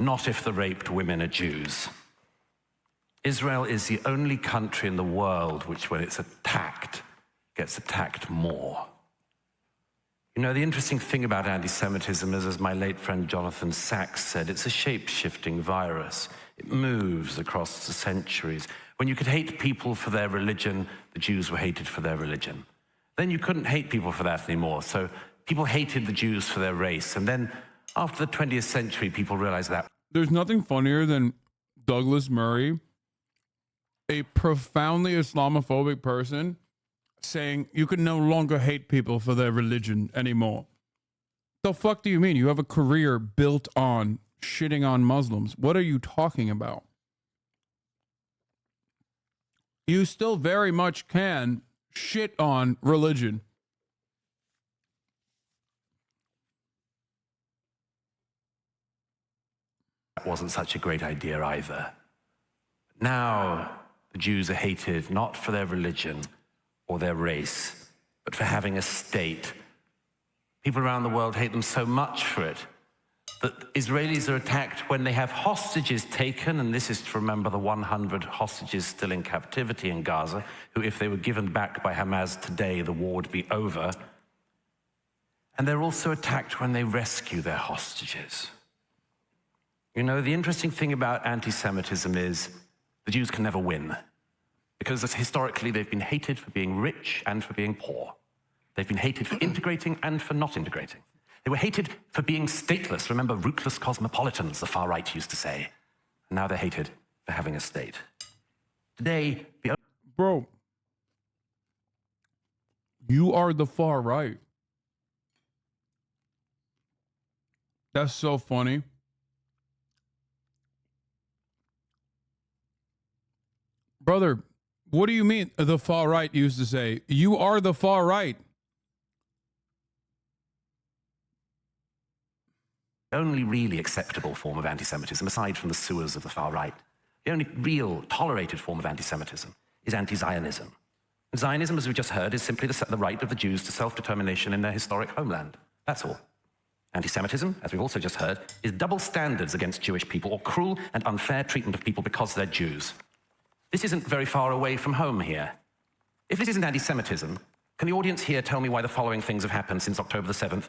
not if the raped women are Jews. Israel is the only country in the world which, when it's attacked, gets attacked more. You know, the interesting thing about anti-Semitism is, as my late friend Jonathan Sachs said, it's a shape-shifting virus. It moves across the centuries. When you could hate people for their religion, the Jews were hated for their religion. Then you couldn't hate people for that anymore, so people hated the Jews for their race. And then after the 20th century, people realized that. There's nothing funnier than Douglas Murray, a profoundly Islamophobic person, saying you can no longer hate people for their religion anymore. The fuck do you mean? You have a career built on shitting on Muslims. What are you talking about? You still very much can shit on religion. That wasn't such a great idea either. Now the Jews are hated not for their religion or their race, but for having a state. People around the world hate them so much for it that Israelis are attacked when they have hostages taken, and this is to remember the 100 hostages still in captivity in Gaza, who, if they were given back by Hamas today, the war would be over. And they're also attacked when they rescue their hostages. You know, the interesting thing about anti-Semitism is the Jews can never win, because historically they've been hated for being rich and for being poor. They've been hated for integrating and for not integrating. They were hated for being stateless. Remember, rootless cosmopolitans, the far right used to say. And now they're hated for having a state. Today, Bro, you are the far right. That's so funny. Brother, what do you mean the far right used to say? You are the far right. The only really acceptable form of anti-Semitism, aside from the sewers of the far right, the only real tolerated form of anti-Semitism is anti-Zionism. Zionism, as we just heard, is simply the right of the Jews to self-determination in their historic homeland. That's all. Anti-Semitism, as we've also just heard, is double standards against Jewish people, or cruel and unfair treatment of people because they're Jews. This isn't very far away from home here. If this isn't anti-Semitism, can the audience here tell me why the following things have happened since October the 7th?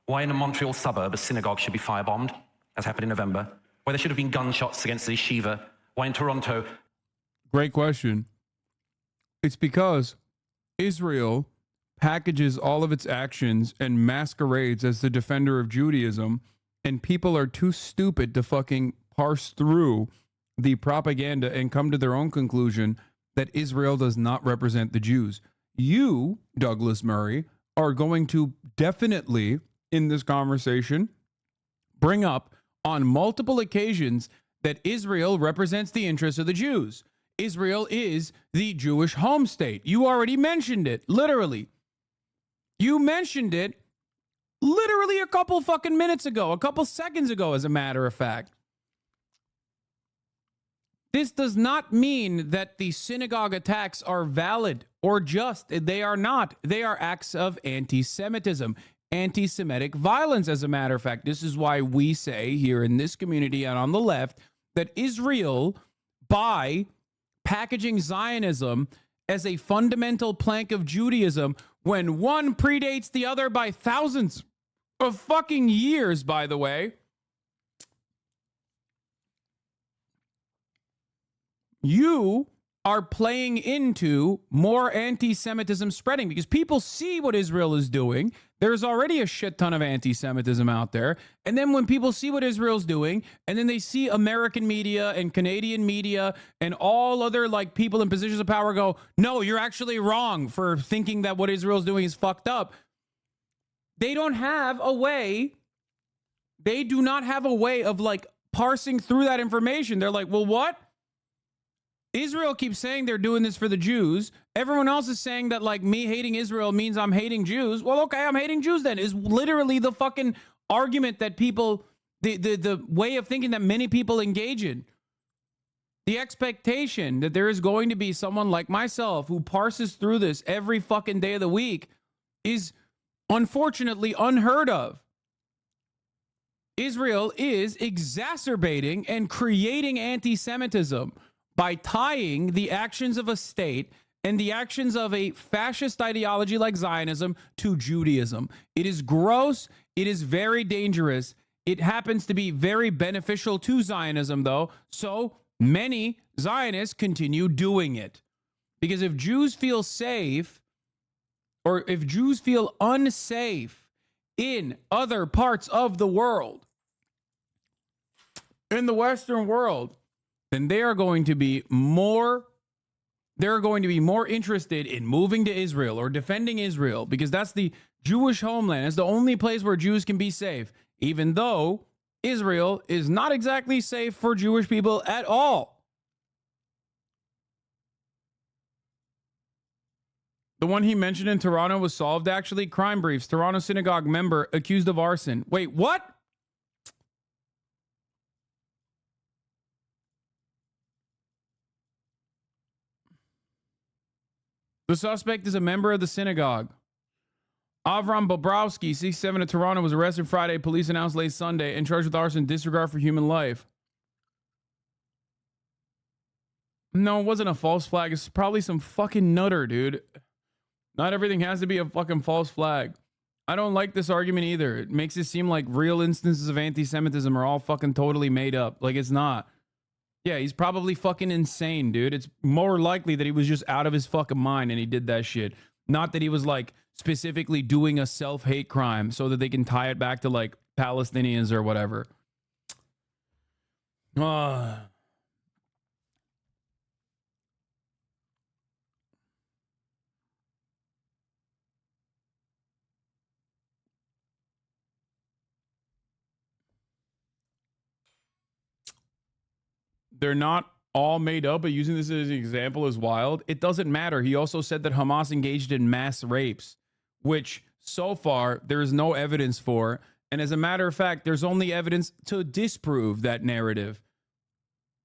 Why in a Montreal suburb a synagogue should be firebombed, as happened in November? Why there should have been gunshots against the yeshiva? Why in Toronto? Great question. It's because Israel packages all of its actions and masquerades as the defender of Judaism, and people are too stupid to fucking parse through the propaganda and come to their own conclusion that Israel does not represent the Jews. You, Douglas Murray, are going to definitely, in this conversation, bring up on multiple occasions that Israel represents the interests of the Jews. Israel is the Jewish home state. You already mentioned it, literally. You mentioned it literally a couple fucking minutes ago, a couple seconds ago, as a matter of fact. This does not mean that the synagogue attacks are valid or just. They are not. They are acts of anti-Semitism, anti-Semitic violence, as a matter of fact. This is why we say here in this community and on the left that Israel, by packaging Zionism as a fundamental plank of Judaism, when one predates the other by thousands of fucking years, by the way, you are playing into more anti-Semitism spreading, because people see what Israel is doing. There's already a shit ton of anti-Semitism out there. And then when people see what Israel's doing, and then they see American media and Canadian media and all other like people in positions of power go, no, you're actually wrong for thinking that what Israel's doing is fucked up. They don't have a way. They do not have a way of like parsing through that information. They're like, well, what? Israel keeps saying they're doing this for the Jews. Everyone else is saying that like me hating Israel means I'm hating Jews. Well, okay, I'm hating Jews then, is literally the fucking argument that people, the way of thinking that many people engage in. The expectation that there is going to be someone like myself who parses through this every fucking day of the week is unfortunately unheard of. Israel is exacerbating and creating anti-Semitism by tying the actions of a state and the actions of a fascist ideology like Zionism to Judaism. It is gross. It is very dangerous. It happens to be very beneficial to Zionism, though. So many Zionists continue doing it. Because if Jews feel safe, or if Jews feel unsafe in other parts of the world, in the Western world, then they are going to be more interested in moving to Israel or defending Israel, because that's the Jewish homeland. It's the only place where Jews can be safe, even though Israel is not exactly safe for Jewish people at all. The one he mentioned in Toronto was solved, actually. Crime briefs. Toronto synagogue member accused of arson. Wait, what? The suspect is a member of the synagogue. Avram Bobrowski, 6'7" of Toronto, was arrested Friday, police announced late Sunday, and charged with arson, disregard for human life. No, it wasn't a false flag. It's probably some fucking nutter, dude. Not everything has to be a fucking false flag. I don't like this argument either. It makes it seem like real instances of anti-Semitism are all fucking totally made up. Like, it's not. Yeah, he's probably fucking insane, dude. It's more likely that he was just out of his fucking mind and he did that shit. Not that he was, like, specifically doing a self-hate crime so that they can tie it back to, like, Palestinians or whatever. They're not all made up, but using this as an example is wild. It doesn't matter. He also said that Hamas engaged in mass rapes, which so far there is no evidence for. And as a matter of fact, there's only evidence to disprove that narrative.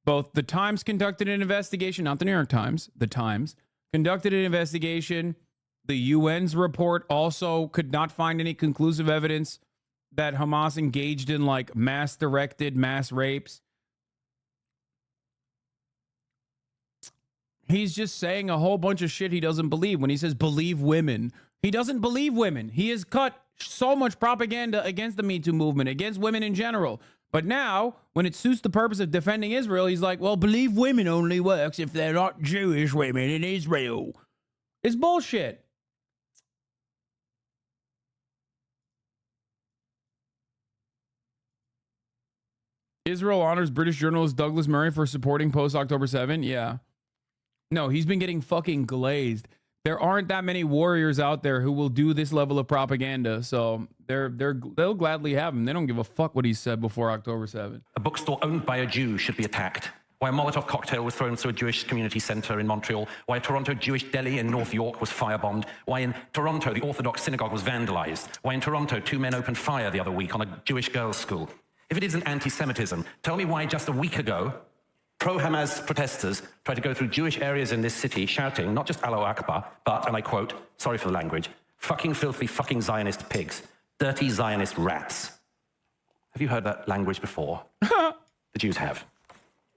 Both the Times conducted an investigation, not the New York Times, the Times conducted an investigation. The UN's report also could not find any conclusive evidence that Hamas engaged in like mass-directed mass rapes. He's just saying a whole bunch of shit he doesn't believe when he says believe women. He doesn't believe women. He has cut so much propaganda against the Me Too movement, against women in general. But now, when it suits the purpose of defending Israel, he's like, well, believe women only works if they're not Jewish women in Israel. It's bullshit. Israel honors British journalist Douglas Murray for supporting post-October 7. Yeah. No, he's been getting fucking glazed. There aren't that many warriors out there who will do this level of propaganda, so they'll gladly have him. They don't give a fuck what he said before October 7th. A bookstore owned by a Jew should be attacked. Why a Molotov cocktail was thrown through a Jewish community center in Montreal. Why a Toronto Jewish deli in North York was firebombed. Why in Toronto the Orthodox synagogue was vandalized. Why in Toronto 2 men opened fire the other week on a Jewish girls' school. If it isn't anti-Semitism, tell me why just a week ago pro-Hamas protesters tried to go through Jewish areas in this city shouting, not just Allahu Akbar, but, and I quote, sorry for the language, fucking filthy fucking Zionist pigs, dirty Zionist rats. Have you heard that language before? The Jews have.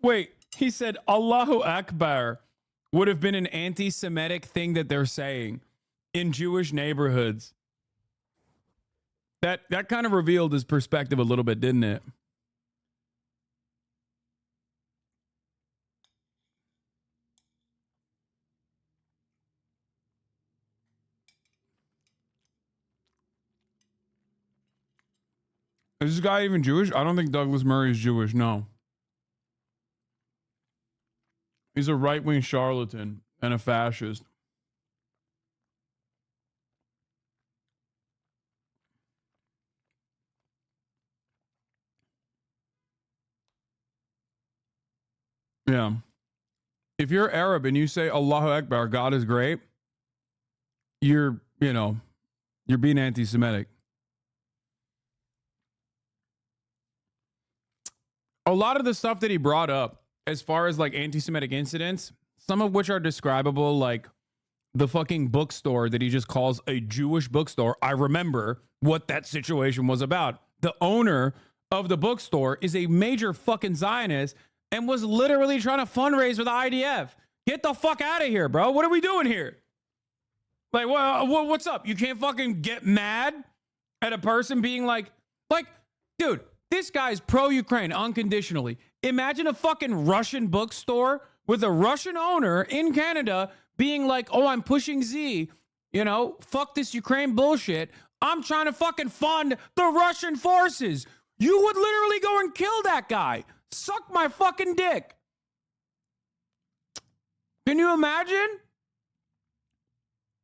Wait, he said Allahu Akbar would have been an anti-Semitic thing that they're saying in Jewish neighborhoods. That kind of revealed his perspective a little bit, didn't it? Is this guy even Jewish? I don't think Douglas Murray is Jewish, no. He's a right-wing charlatan and a fascist. Yeah. If you're Arab and you say Allahu Akbar, God is great, you're being anti-Semitic. A lot of the stuff that he brought up as far as like anti-Semitic incidents, some of which are describable, like the fucking bookstore that he just calls a Jewish bookstore. I remember what that situation was about. The owner of the bookstore is a major fucking Zionist and was literally trying to fundraise for the IDF. Get the fuck out of here, bro. What are we doing here? Like, what's up? You can't fucking get mad at a person being like, dude, this guy's pro-Ukraine unconditionally. Imagine a fucking Russian bookstore with a Russian owner in Canada being like, oh, I'm pushing Z, you know, fuck this Ukraine bullshit. I'm trying to fucking fund the Russian forces. You would literally go and kill that guy. Suck my fucking dick. Can you imagine?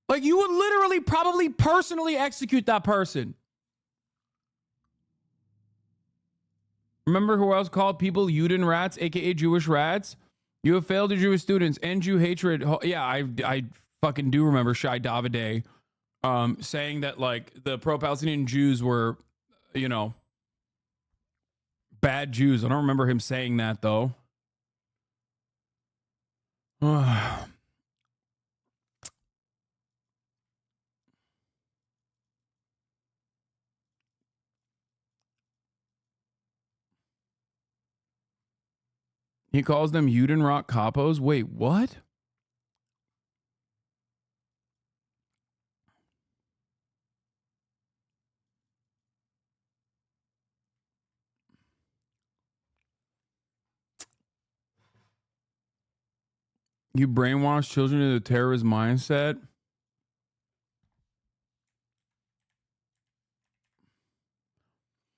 Like, you would literally probably personally execute that person. Remember who else called people Juden rats, aka Jewish rats? You have failed your Jewish students and Jew hatred. Yeah, I fucking do remember Shai Davide saying that, like, the pro-Palestinian Jews were, you know, bad Jews. I don't remember him saying that, though. He calls them Judenrock capos. Wait, what? You brainwash children into the terrorist mindset?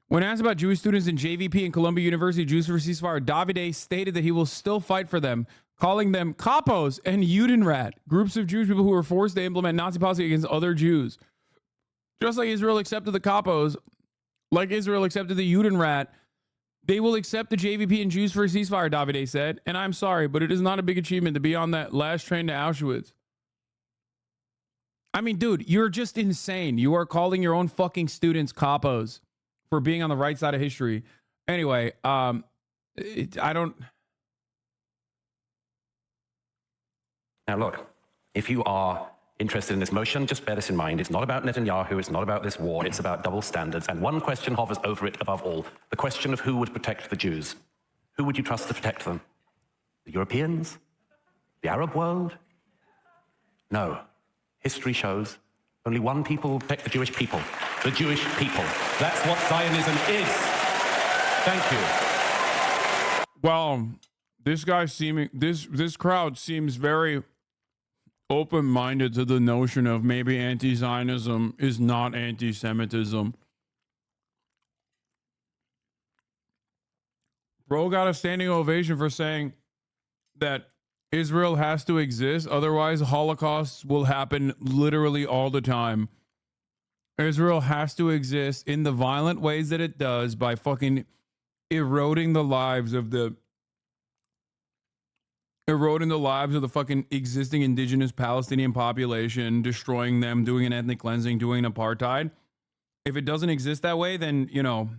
When asked about Jewish students in JVP and Columbia University Jews for Ceasefire, Davide stated that he will still fight for them, calling them capos and Judenrat, groups of Jewish people who were forced to implement Nazi policy against other Jews. Just like Israel accepted the capos, like Israel accepted the Judenrat, they will accept the JVP and Jews for a Ceasefire, Davide said. And I'm sorry, but it is not a big achievement to be on that last train to Auschwitz. I mean, dude, you're just insane. You are calling your own fucking students capos for being on the right side of history. Anyway, I don't... Now, look, if you are interested in this motion, just bear this in mind. It's not about Netanyahu. It's not about this war. It's about double standards. And one question hovers over it above all. The question of who would protect the Jews. Who would you trust to protect them? The Europeans? The Arab world? No. History shows only one people will protect the Jewish people. The Jewish people. That's what Zionism is. Thank you. Well, this crowd seems very open-minded to the notion of maybe anti-Zionism is not anti-Semitism. Bro got a standing ovation for saying that Israel has to exist, otherwise holocausts will happen literally all the time. Israel has to exist in the violent ways that it does by fucking eroding the lives of the fucking existing indigenous Palestinian population, destroying them, doing an ethnic cleansing, doing an apartheid. If it doesn't exist that way, then, you know,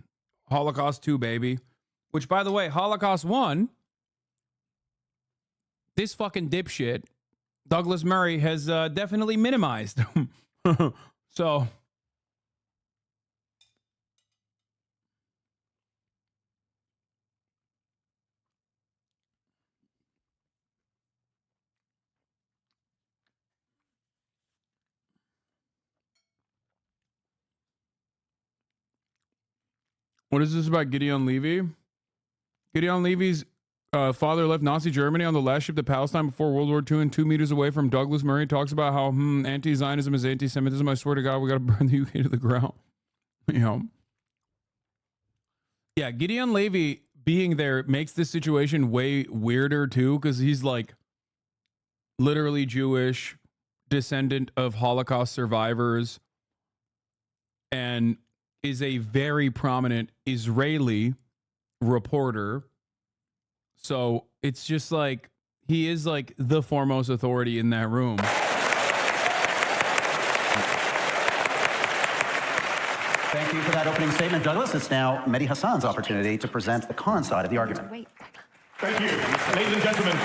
Holocaust 2, baby. Which, by the way, Holocaust 1, this fucking dipshit, Douglas Murray, has definitely minimized. So... What is this about Gideon Levy? Gideon Levy's father left Nazi Germany on the last ship to Palestine before World War II and 2 meters away from Douglas Murray talks about how anti-Zionism is anti-Semitism. I swear to God, we got to burn the UK to the ground. You know. Yeah, Gideon Levy being there makes this situation way weirder too, because he's like literally Jewish, descendant of Holocaust survivors, and is a very prominent Israeli reporter. So it's just like he is like the foremost authority in that room. Thank you for that opening statement, Douglas. It's now Mehdi Hasan's opportunity to present the con side of the argument. Thank you. Ladies and gentlemen,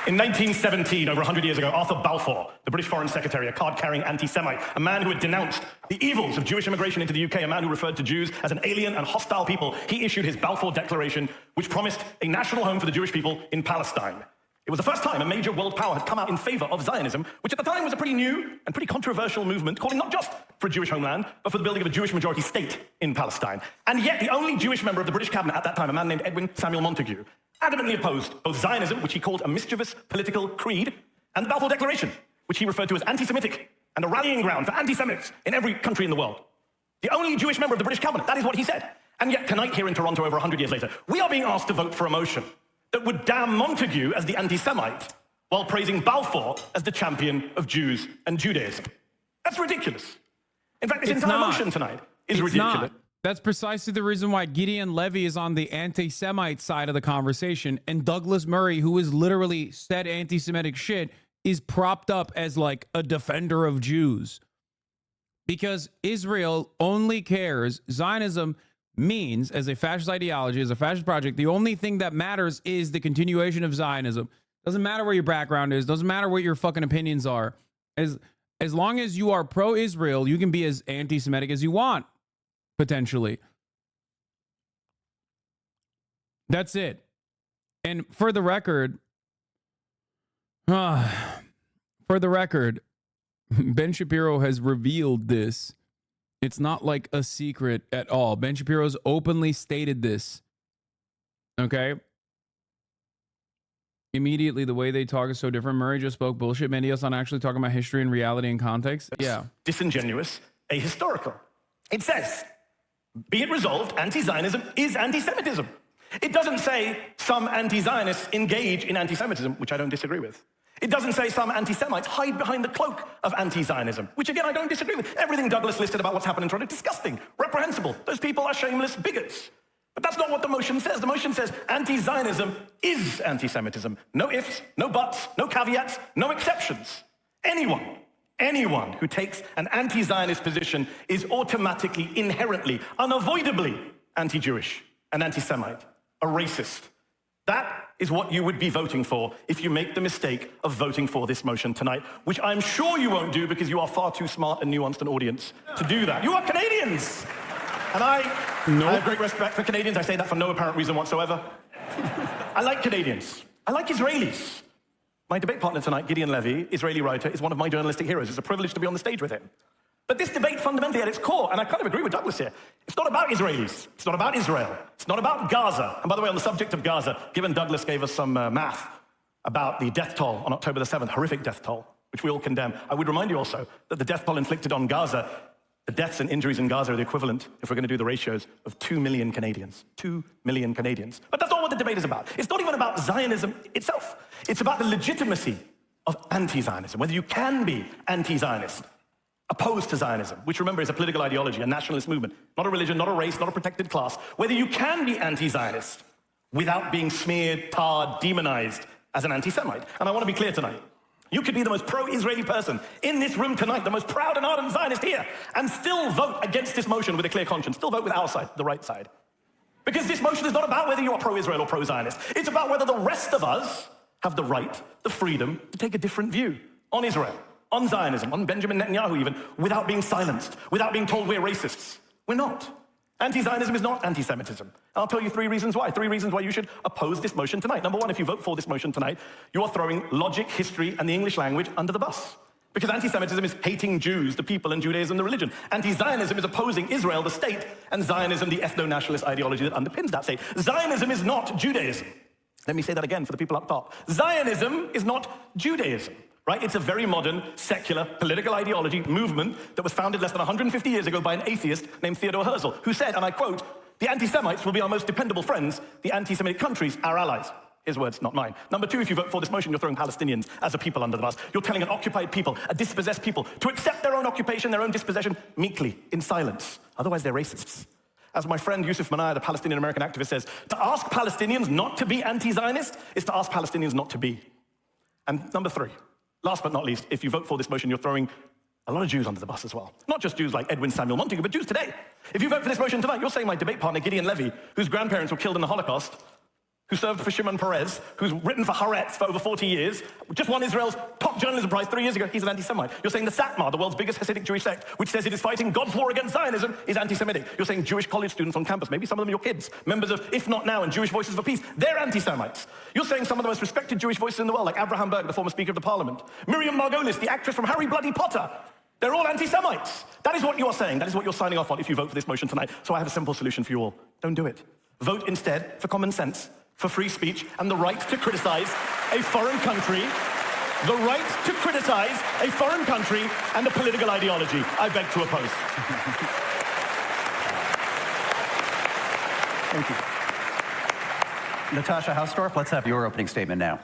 In 1917, over 100 years ago, Arthur Balfour, the British Foreign Secretary, a card-carrying anti-Semite, a man who had denounced the evils of Jewish immigration into the UK, a man who referred to Jews as an alien and hostile people, he issued his Balfour Declaration, which promised a national home for the Jewish people in Palestine. It was the first time a major world power had come out in favor of Zionism, which at the time was a pretty new and pretty controversial movement, calling not just for a Jewish homeland, but for the building of a Jewish majority state in Palestine. And yet the only Jewish member of the British cabinet at that time, a man named Edwin Samuel Montagu, adamantly opposed both Zionism, which he called a mischievous political creed, and the Balfour Declaration, which he referred to as anti-Semitic and a rallying ground for anti-Semites in every country in the world. The only Jewish member of the British cabinet, that is what he said. And yet tonight here in Toronto, over 100 years later, we are being asked to vote for a motion that would damn Montagu as the anti-Semite while praising Balfour as the champion of Jews and Judaism. That's ridiculous. In fact, this entire motion tonight is ridiculous. Not. That's precisely the reason why Gideon Levy is on the anti-Semite side of the conversation, and Douglas Murray, who has literally said anti-Semitic shit, is propped up as like a defender of Jews. Because Israel only cares, Zionism means, as a fascist ideology, as a fascist project, the only thing that matters is the continuation of Zionism. Doesn't matter what your background is, doesn't matter what your fucking opinions are. As long as you are pro-Israel, you can be as anti-Semitic as you want. Potentially. That's it. And for the record, Ben Shapiro has revealed this. It's not like a secret at all. Ben Shapiro's openly stated this. Okay? Immediately, the way they talk is so different. Murray just spoke bullshit. Mehdi Hasan actually talking about history and reality and context. Yeah. Disingenuous, ahistorical. It says, be it resolved, anti-Zionism is anti-Semitism. It doesn't say some anti-Zionists engage in anti-Semitism, which I don't disagree with. It doesn't say some anti-Semites hide behind the cloak of anti-Zionism, which again, I don't disagree with. Everything Douglas listed about what's happened in Toronto, disgusting, reprehensible. Those people are shameless bigots. But that's not what the motion says. The motion says anti-Zionism is anti-Semitism. No ifs, no buts, no caveats, no exceptions. Anyone who takes an anti-Zionist position is automatically, inherently, unavoidably anti-Jewish, an anti-Semite, a racist. That is what you would be voting for if you make the mistake of voting for this motion tonight, which I'm sure you won't do because you are far too smart and nuanced an audience to do that. You are Canadians! And I have great respect for Canadians. I say that for no apparent reason whatsoever. I like Canadians. I like Israelis. My debate partner tonight, Gideon Levy, Israeli writer, is one of my journalistic heroes. It's a privilege to be on the stage with him. But this debate fundamentally at its core, and I kind of agree with Douglas here, it's not about Israelis. It's not about Israel. It's not about Gaza. And by the way, on the subject of Gaza, given Douglas gave us some math about the death toll on October the 7th, horrific death toll, which we all condemn, I would remind you also that the death toll inflicted on Gaza, the deaths and injuries in Gaza are the equivalent, if we're going to do the ratios, of 2 million Canadians. 2 million Canadians. But that's not what the debate is about. It's not even about Zionism itself. It's about the legitimacy of anti-Zionism, whether you can be anti-Zionist, opposed to Zionism, which remember is a political ideology, a nationalist movement, not a religion, not a race, not a protected class, whether you can be anti-Zionist without being smeared, tarred, demonized as an anti-Semite. And I want to be clear tonight. You could be the most pro-Israeli person in this room tonight, the most proud and ardent Zionist here, and still vote against this motion with a clear conscience, still vote with our side, the right side. Because this motion is not about whether you are pro-Israel or pro-Zionist. It's about whether the rest of us have the right, the freedom to take a different view on Israel, on Zionism, on Benjamin Netanyahu even, without being silenced, without being told we're racists. We're not. Anti-Zionism is not anti-Semitism. I'll tell you 3 reasons why. 3 reasons why you should oppose this motion tonight. Number 1, if you vote for this motion tonight, you are throwing logic, history, and the English language under the bus. Because anti-Semitism is hating Jews, the people, and Judaism, the religion. Anti-Zionism is opposing Israel, the state, and Zionism, the ethno-nationalist ideology that underpins that state. Zionism is not Judaism. Let me say that again for the people up top. Zionism is not Judaism. Right? It's a very modern, secular, political ideology movement that was founded less than 150 years ago by an atheist named Theodore Herzl, who said, and I quote, "The anti-Semites will be our most dependable friends, the anti-Semitic countries, our allies." His words, not mine. Number 2, if you vote for this motion, you're throwing Palestinians as a people under the bus. You're telling an occupied people, a dispossessed people, to accept their own occupation, their own dispossession, meekly, in silence. Otherwise, they're racists. As my friend Yusuf Manaya, the Palestinian-American activist, says, to ask Palestinians not to be anti-Zionist is to ask Palestinians not to be. And number 3, last but not least, if you vote for this motion, you're throwing a lot of Jews under the bus as well. Not just Jews like Edwin Samuel Montagu, but Jews today. If you vote for this motion tonight, you're saying my debate partner, Gideon Levy, whose grandparents were killed in the Holocaust, who served for Shimon Peres, who's written for Haaretz for over 40 years, just won Israel's top journalism prize 3 years ago. He's an anti-Semite. You're saying the Satmar, the world's biggest Hasidic Jewish sect, which says it is fighting God's war against Zionism, is anti-Semitic. You're saying Jewish college students on campus, maybe some of them your kids, members of If Not Now and Jewish Voices for Peace, they're anti-Semites. You're saying some of the most respected Jewish voices in the world, like Abraham Berg, the former Speaker of the Parliament, Miriam Margolis, the actress from Harry Bloody Potter, they're all anti-Semites. That is what you are saying. That is what you're signing off on if you vote for this motion tonight. So I have a simple solution for you all. Don't do it. Vote instead for common sense, for free speech, and the right to criticize a foreign country, the right to criticize a foreign country and a political ideology. I beg to oppose. Thank you. Natasha Hausdorff, let's have your opening statement now.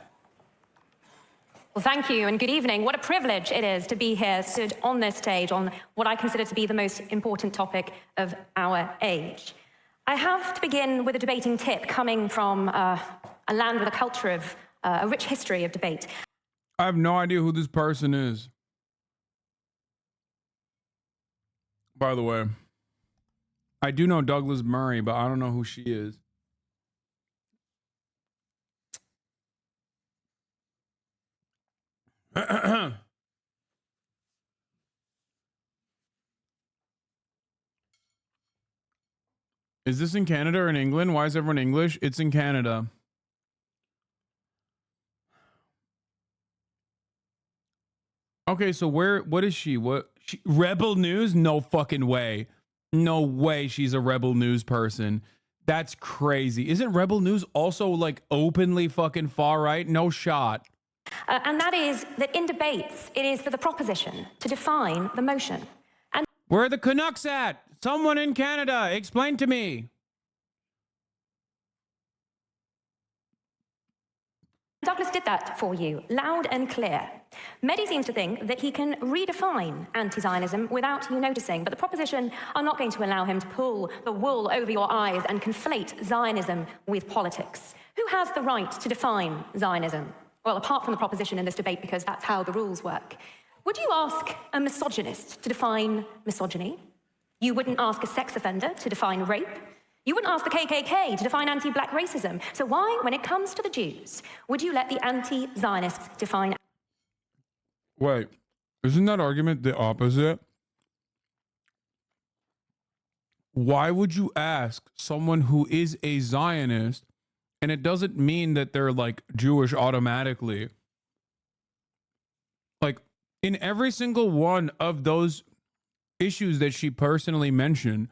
Well, thank you and good evening. What a privilege it is to be here, stood on this stage on what I consider to be the most important topic of our age. I have to begin with a debating tip coming from a land with a culture of a rich history of debate. I have no idea who this person is. By the way, I do know Douglas Murray, but I don't know who she is. Is this in Canada or in England? Why is everyone English? It's in Canada. Okay, so what is she? Rebel News? No fucking way. No way she's a Rebel News person. That's crazy. Isn't Rebel News also like openly fucking far right? No shot. And that is that in debates, it is for the proposition to define the motion. And where are the Canucks at? Someone in Canada, explain to me. Douglas did that for you, loud and clear. Mehdi seems to think that he can redefine anti-Zionism without you noticing, but the proposition are not going to allow him to pull the wool over your eyes and conflate Zionism with politics. Who has the right to define Zionism? Well, apart from the proposition in this debate, because that's how the rules work. Would you ask a misogynist to define misogyny? You wouldn't ask a sex offender to define rape. You wouldn't ask the KKK to define anti-black racism. So why, when it comes to the Jews, would you let the anti-Zionists define? Wait, isn't that argument the opposite? Why would you ask someone who is a Zionist, and it doesn't mean that they're like Jewish automatically? Like in every single one of those issues that she personally mentioned,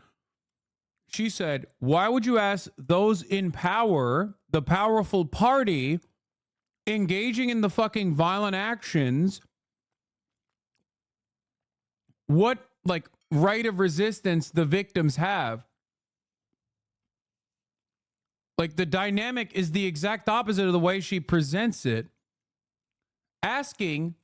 she said, why would you ask those in power, the powerful party, engaging in the fucking violent actions, what like right of resistance the victims have? Like the dynamic is the exact opposite of the way she presents it. Asking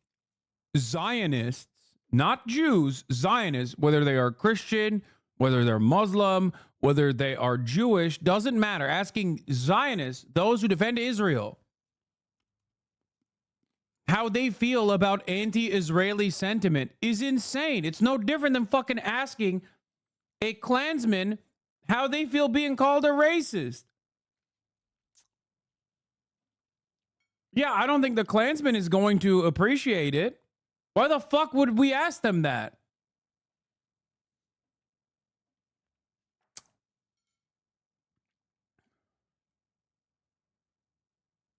Zionists, not Jews, Zionists, whether they are Christian, whether they're Muslim, whether they are Jewish, doesn't matter. Asking Zionists, those who defend Israel, how they feel about anti-Israeli sentiment is insane. It's no different than fucking asking a Klansman how they feel being called a racist. Yeah, I don't think the Klansman is going to appreciate it. Why the fuck would we ask them that?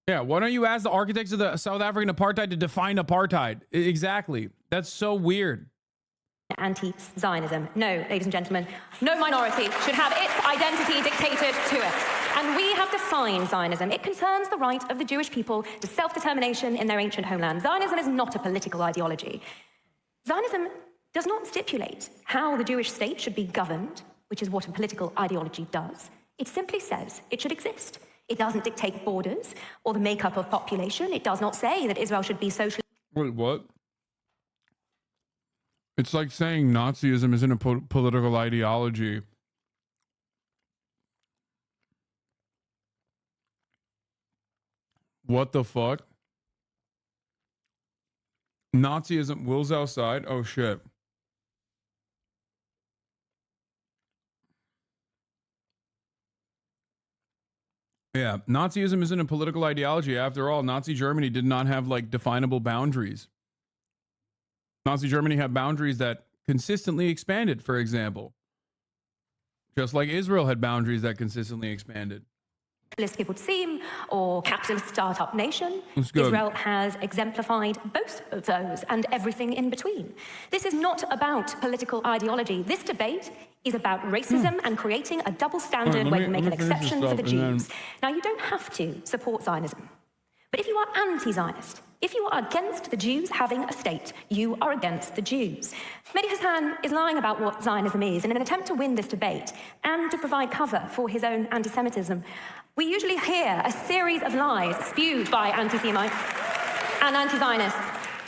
Yeah, why don't you ask the architects of the South African apartheid to define apartheid? Exactly. That's so weird. Anti-Zionism. No, ladies and gentlemen, no minority should have its identity dictated to it. And we have defined Zionism. It concerns the right of the Jewish people to self-determination in their ancient homeland. Zionism is not a political ideology. Zionism does not stipulate how the Jewish state should be governed, which is what a political ideology does. It simply says it should exist. It doesn't dictate borders or the makeup of population. It does not say that Israel should be socially... Wait, what? It's like saying Nazism isn't a political ideology. What the fuck? Nazism, Will's outside? Oh shit. Yeah, Nazism isn't a political ideology. After all, Nazi Germany did not have like definable boundaries. Nazi Germany had boundaries that consistently expanded, for example. Just like Israel had boundaries that consistently expanded. It would seem, or capitalist startup nation, That's good. Israel has exemplified both of those and everything in between. This is not about political ideology. This debate is about racism and creating a double standard where you make an exception for the Jews. Now, you don't have to support Zionism. But if you are anti-Zionist, if you are against the Jews having a state, you are against the Jews. Mehdi Hasan is lying about what Zionism is, and in an attempt to win this debate and to provide cover for his own anti-Semitism, we usually hear a series of lies spewed by anti-Semites and anti-Zionists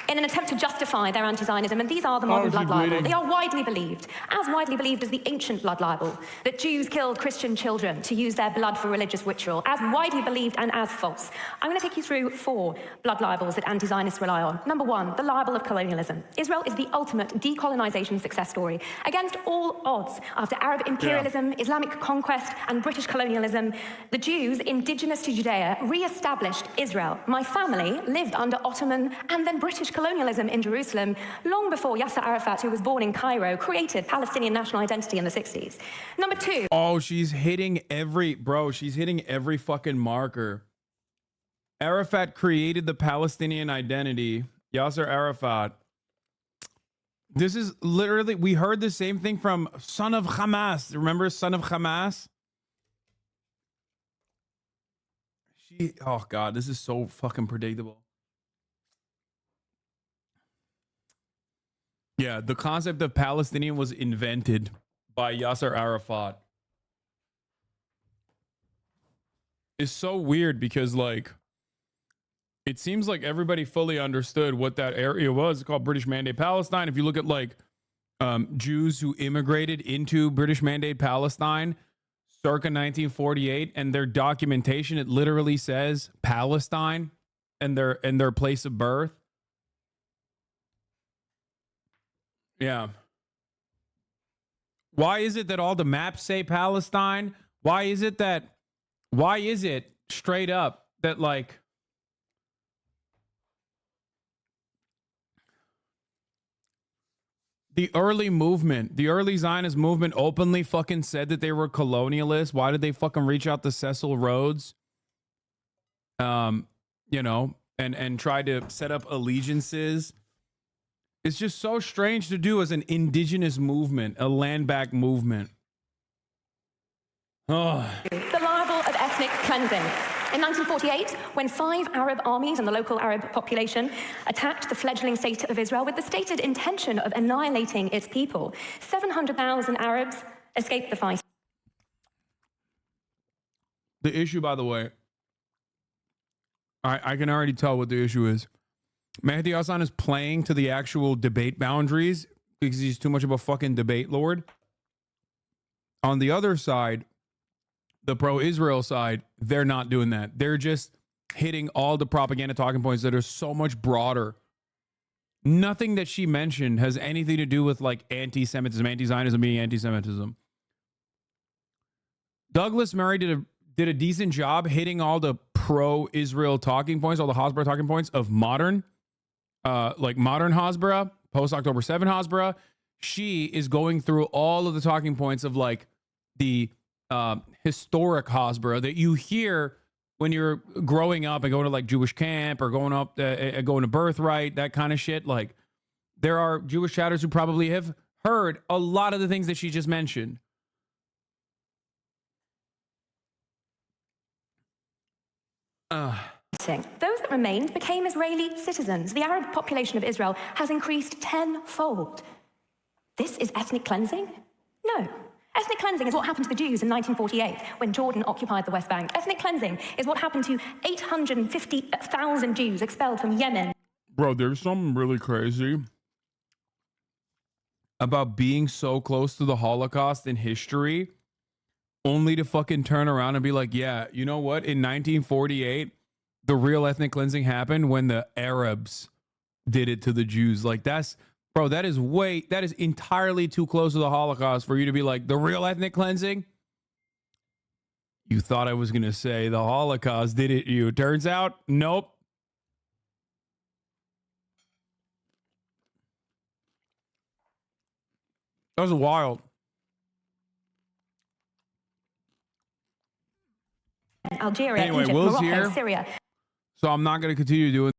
in an attempt to justify their anti-Zionism, and these are the modern blood libel. They are widely believed as the ancient blood libel, that Jews killed Christian children to use their blood for religious ritual, as widely believed and as false. I'm going to take you through 4 blood libels that anti-Zionists rely on. Number 1, the libel of colonialism. Israel is the ultimate decolonization success story. Against all odds, after Arab imperialism, Islamic conquest, and British colonialism, the Jews, indigenous to Judea, re-established Israel. My family lived under Ottoman and then British colonialism in Jerusalem long before Yasser Arafat, who was born in Cairo, created Palestinian national identity in the 60s. Number 2. Oh, she's hitting every fucking marker. Arafat created the Palestinian identity. Yasser Arafat. This is literally, we heard the same thing from son of Hamas. Remember son of Hamas? Oh God, this is so fucking predictable. Yeah, the concept of Palestinian was invented by Yasser Arafat. It's so weird because, like, it seems like everybody fully understood what that area was. It's called British Mandate Palestine. If you look at, like, Jews who immigrated into British Mandate Palestine circa 1948 and their documentation, it literally says Palestine and their place of birth. Yeah. Why is it that all the maps say Palestine? Why is it straight up that, like, the early Zionist movement openly fucking said that they were colonialists? Why did they fucking reach out to Cecil Rhodes? And try to set up allegiances? It's just so strange to do as an indigenous movement, a land back movement. Oh. The libel of ethnic cleansing. In 1948, when 5 Arab armies and the local Arab population attacked the fledgling state of Israel with the stated intention of annihilating its people, 700,000 Arabs escaped the fight. The issue, by the way, I can already tell what the issue is. Mehdi Hasan is playing to the actual debate boundaries because he's too much of a fucking debate lord. On the other side, the pro-Israel side, they're not doing that. They're just hitting all the propaganda talking points that are so much broader. Nothing that she mentioned has anything to do with, like, anti-Semitism, anti-Zionism being anti-Semitism. Douglas Murray did a decent job hitting all the pro-Israel talking points, all the Hasbara talking points of modern Hasbara, post-October 7 Hasbara. She is going through all of the talking points of, like, the historic Hasbara that you hear when you're growing up and going to, like, Jewish camp or going to Birthright, that kind of shit. Like, there are Jewish chatters who probably have heard a lot of the things that she just mentioned. Those that remained became Israeli citizens. The Arab population of Israel has increased tenfold. This is ethnic cleansing? No. Ethnic cleansing is what happened to the Jews in 1948 when Jordan occupied the West Bank. Ethnic cleansing is what happened to 850,000 Jews expelled from Yemen. Bro, there's something really crazy about being so close to the Holocaust in history only to fucking turn around and be like, yeah, you know what? In 1948, the real ethnic cleansing happened when the Arabs did it to the Jews. Like, that is entirely too close to the Holocaust for you to be like, the real ethnic cleansing? You thought I was going to say the Holocaust, didn't you? Turns out, nope. That was wild. Algeria, Anyway, Egypt, Will's Morocco, here. Syria. So I'm not going to continue doing